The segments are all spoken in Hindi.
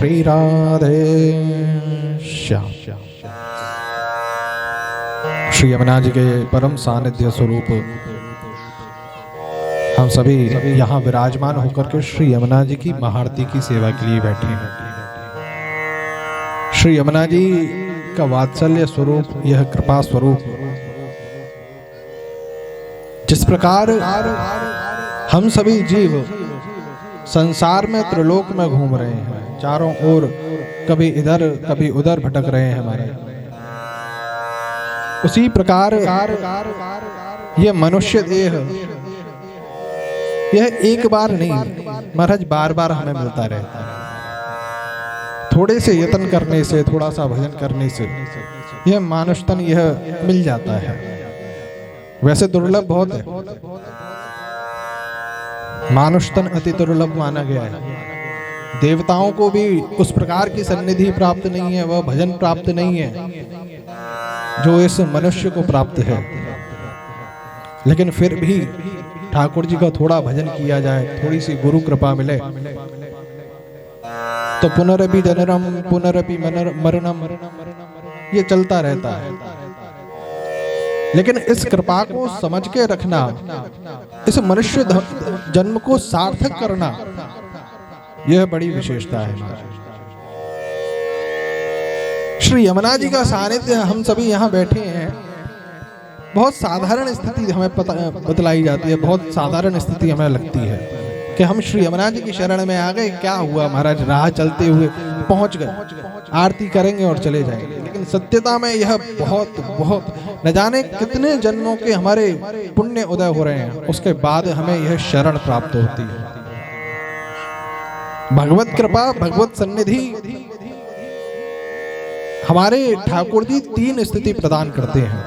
श्री राधे श्याम। श्री यमुना जी के परम सानिध्य स्वरूप हम सभी यहाँ विराजमान होकर के श्री यमुना जी की महाआरती की सेवा के लिए बैठे हैं। श्री यमुना जी का वात्सल्य स्वरूप, यह कृपा स्वरूप, जिस प्रकार हम सभी जीव संसार में त्रिलोक में घूम रहे हैं, चारों ओर कभी इधर कभी उधर भटक रहे हैं हमारे, उसी प्रकार यह मनुष्य देह, यह एक बार नहीं महाराज बार बार हमें मिलता रहता है। थोड़े से यत्न करने से, थोड़ा सा भजन करने से यह मानुष तन यह मिल जाता है। वैसे दुर्लभ बहुत है, मानुष तन अति दुर्लभ माना गया है। देवताओं को भी उस प्रकार की सन्निधि प्राप्त नहीं है, वह भजन प्राप्त नहीं है जो इस मनुष्य को प्राप्त है। लेकिन फिर भी ठाकुर जी का थोड़ा भजन किया जाए, थोड़ी सी गुरु कृपा मिले तो पुनरपि जननम पुनरपि मरणम ये चलता रहता है। लेकिन इस कृपा को समझ के रखना, इस मनुष्य जन्म को सार्थक करना, यह बड़ी विशेषता है। श्री यमुना जी का सानिध्य हम सभी यहाँ बैठे हैं। बहुत साधारण स्थिति हमें बतलाई जाती है, बहुत साधारण स्थिति हमें लगती है कि हम श्री यमुना जी की शरण में आ गए, क्या हुआ महाराज, राह चलते हुए पहुंच गए, आरती करेंगे और चले जाएंगे। लेकिन सत्यता में यह बहुत बहुत न जाने कितने जन्मों के हमारे पुण्य उदय हो रहे हैं, उसके बाद हमें यह शरण प्राप्त होती है। भगवत कृपा, भगवत सन्निधि, हमारे ठाकुर जी तीन स्थिति प्रदान करते हैं: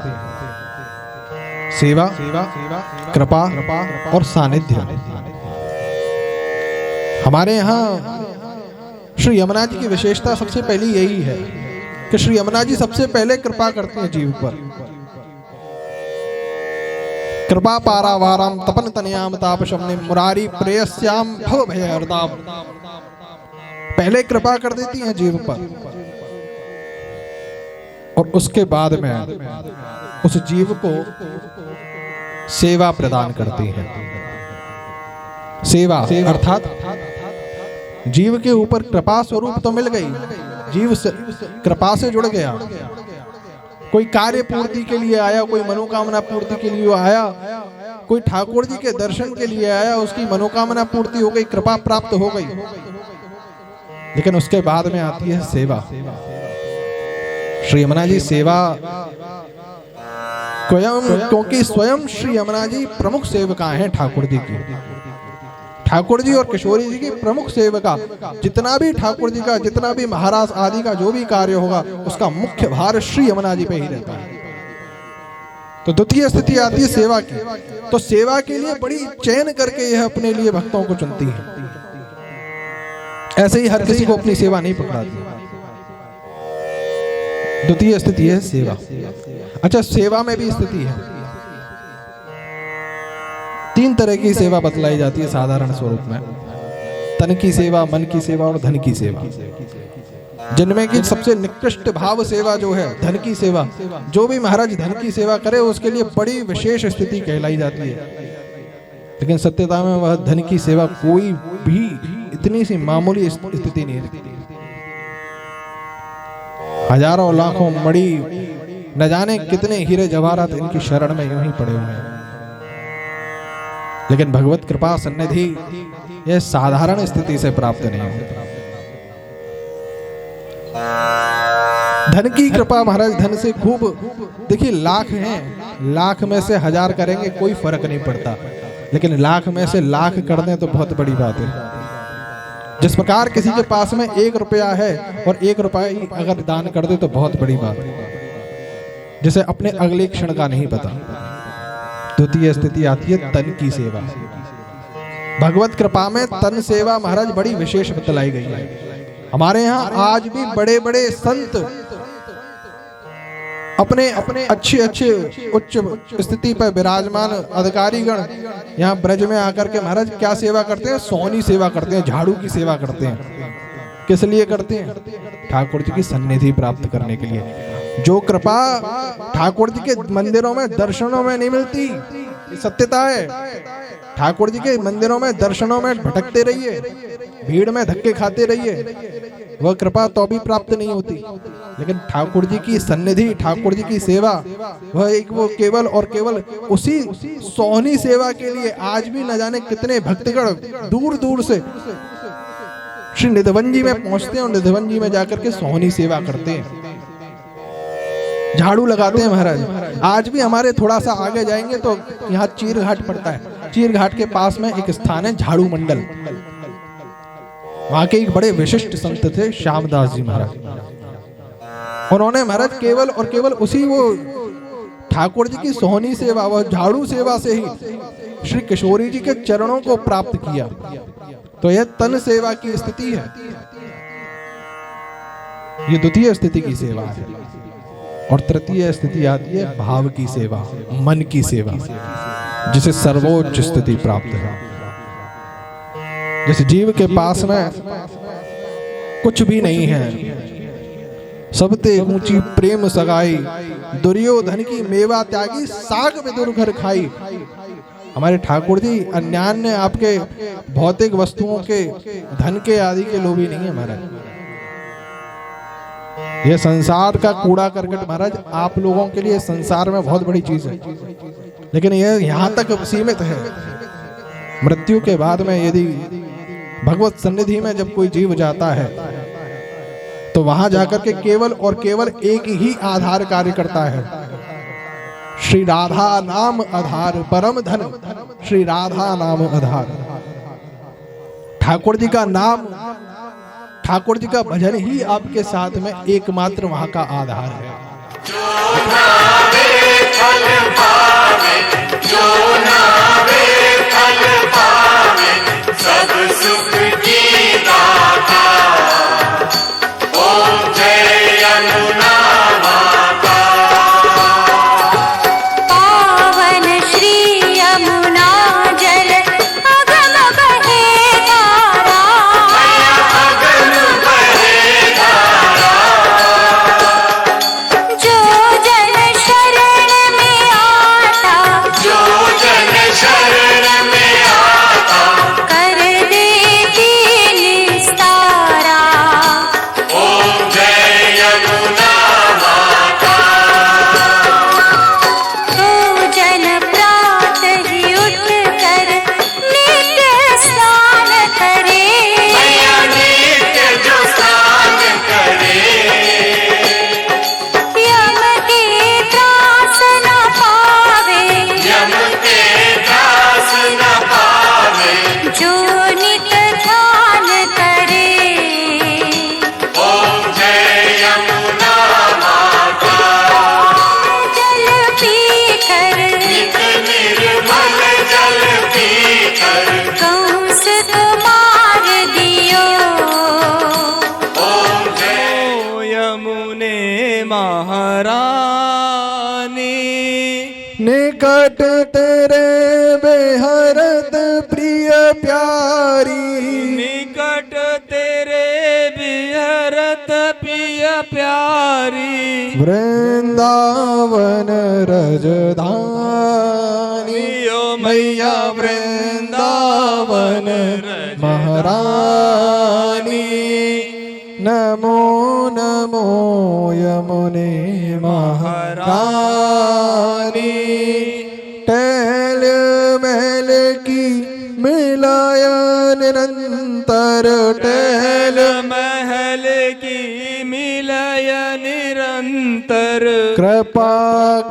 सेवा, कृपा और सानिध्य। हमारे यहाँ श्री यमुना जी की विशेषता सबसे पहली यही है कि श्री यमुना जी सबसे पहले कृपा करते हैं जीव पर। कृपा पारावारम तपन तनयाम तापशमने मुरारी प्रेयस्याम भव भय हरताप। पहले कृपा कर देती हैं जीव पर और उसके बाद में उस जीव को सेवा प्रदान करती है। सेवा अर्थात जीव के ऊपर कृपा स्वरूप तो मिल गई, जीव से कृपा से जुड़ गया। कोई कार्य पूर्ति के लिए आया, कोई मनोकामना पूर्ति के लिए आया, कोई ठाकुर जी के दर्शन के लिए आया, उसकी मनोकामना पूर्ति हो गई, कृपा प्राप्त हो गई। लेकिन उसके बाद में आती है सेवा। श्री यमुना जी सेवा क्योंकि स्वयं श्री यमुना जी प्रमुख सेवका हैं ठाकुर जी की। ठाकुर जी और किशोरी जी की प्रमुख सेवका, जितना भी ठाकुर जी का, जितना भी महाराज आदि का जो भी कार्य होगा, उसका मुख्य भार श्री यमुना जी पे ही रहता है। तो द्वितीय स्थिति आती है सेवा की। तो सेवा के लिए बड़ी चयन करके यह अपने लिए भक्तों को चुनती है। ऐसे ही हर किसी को अपनी सेवा नहीं पकड़ाती। द्वितीय स्थिति है सेवा। अच्छा, सेवा में भी स्थिति है। तीन तरह की सेवा बतलाई जाती है साधारण स्वरूप में: तन की सेवा, मन की सेवा और धन की सेवा। जिनमें की सबसे निकृष्ट भाव सेवा जो है धन की सेवा, जो भी महाराज धन की सेवा करे उसके लिए बड़ी विशेष स्थिति कहलाई जाती है। लेकिन सत्यता में वह धन की सेवा कोई भी इतनी सी मामूली स्थिति नहीं रखती। हजारों लाखों मणि, न जाने कितने हीरे जवाहरात इनकी शरण में यूं ही पड़े हुए हैं। लेकिन भगवत कृपा सन्निधि यह साधारण स्थिति से प्राप्त नहीं होती। धन की कृपा महाराज, धन से खूब, देखिए लाख हैं, लाख में से हजार करेंगे कोई फर्क नहीं पड़ता, लेकिन लाख में से लाख कर दें तो बहुत बड़ी बात है। जिस प्रकार किसी के पास में 1 रुपया है और 1 रुपया अगर दान कर दे तो बहुत बड़ी बात है, जिसे अपने अगले क्षण का नहीं पता। द्वितीय स्थिति आती है तन की सेवा। भगवत कृपा में तन सेवा महाराज बड़ी विशेष बतलाई गई है। हमारे यहाँ आज भी बड़े बड़े संत अपने अच्छे उच्च स्थिति पर विराजमान अधिकारीगण यहाँ ब्रज में आकर के महाराज क्या सेवा करते हैं? सोनी सेवा करते हैं, झाड़ू की सेवा करते हैं। किस लिए करते हैं? ठाकुर जी की सन्निधि प्राप्त करने के लिए। जो कृपा ठाकुर जी के मंदिरों में दर्शनों में नहीं मिलती, ये सत्यता है। ठाकुर जी के मंदिरों में दर्शनों में भटकते रहिए, भीड़ में धक्के खाते रहिए, वह कृपा तो भी प्राप्त नहीं होती। लेकिन ठाकुर जी की सन्निधि, ठाकुर जी की सेवा, वह एक वो केवल और केवल उसी सोहनी सेवा के लिए आज भी न जाने कितने भक्तगण दूर दूर से श्री निधवंजी में पहुंचते हैं और निधवंजी में जाकर के सोहनी सेवा करते हैं, झाड़ू लगाते हैं। महाराज आज भी हमारे थोड़ा सा आगे जाएंगे तो यहाँ चीर घाट पड़ता है, चीर घाट के पास में एक स्थान है झाड़ू मंडल। वहां के एक बड़े विशिष्ट संत थे श्यामदास जी महाराज। उन्होंने महाराज केवल और केवल उसी वो ठाकुर जी की सोहनी सेवा, वह झाड़ू सेवा से ही श्री किशोरी जी के चरणों को प्राप्त किया। तो यह तन सेवा की स्थिति है, ये द्वितीय स्थिति की सेवा है। और तृतीय स्थिति आती है भाव की सेवा, मन की सेवा, जिसे सर्वोच्च स्थिति प्राप्त है। जिस जीव के पास में कुछ भी नहीं है, सबते ऊंची प्रेम सगाई, दुर्योधन की मेवा त्यागी, साग विदुर घर खाई। हमारे ठाकुर जी अन्यान्य आपके भौतिक वस्तुओं के, धन के आदि के लोभी नहीं है महाराज। ये संसार का कूड़ा करकट महाराज आप लोगों के लिए संसार में बहुत बड़ी चीज है, लेकिन यह यहाँ तक सीमित है। मृत्यु के बाद में यदि भगवत सन्निधि में जब कोई जीव जाता है तो वहां जाकर के केवल और केवल एक ही आधार कार्य करता है, श्री राधा नाम आधार परम धन, श्री राधा नाम आधार। ठाकुर जी का नाम, ठाकुर जी का भजन ही आपके साथ में एकमात्र वहां का आधार है। जो नावे फल पावे, जो नावे फल पावे, सब सुख की दाता। ओम जय यमुना माता। पावन श्री यमुना जल अगम बहे धारा, अगम बहे धारा। जो जन शरण में आता, जो जन शरण में आता, कर देती निस्तारा। ओम जय यमुना माता। तो जन प्रात ही उठ कर नित्य स्नान करे, मैया नित्य जो स्नान करे, यम के त्रास न पावे, यम के त्रास न पावे। जो नित ध्यान करे। ओम जय यमुना माता। जल पी कर नित निर्मल जल पीकर, कंस को मार दियो। ओम जय ओ यमुने महारानी, निकट तेरे बेहरत प्रिय प्यारी, निकट तेरे बिहरत प्रिय प्यारी। वृंदावन रजधानी, ओ मैया वृंदावन महारानी। नमो नमो यमुने महारानी। टहल महल की मिलाया निरंतर, टहल महल की मिलय निरंतर। कृपा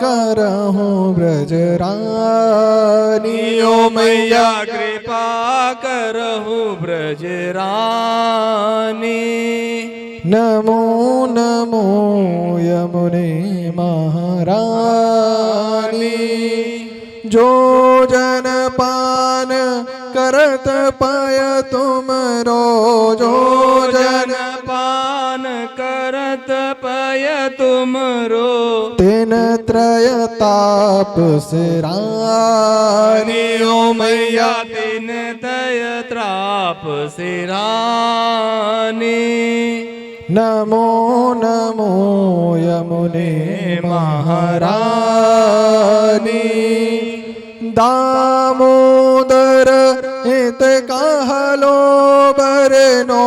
करहु ब्रजरानी। ओ मैया कृपा करहु ब्रजरानी। नमो नमो यमुने महारानी। जो जन पान करत पाय तुम रोजो जन पान करत पय तुमरो तिन त्रय ताप सिरानी ओ मैया तिन तय त्राप सिरानी नमो नमो यमुने महारानी दामोदर हित कहलो बरनो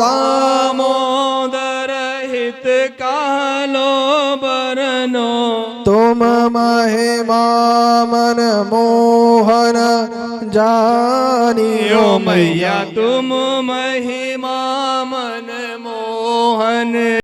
दामोदर हित कालो बरनो तुम महिमा मन मोहन जानी ओ मैया तुम महिमा मन मोहन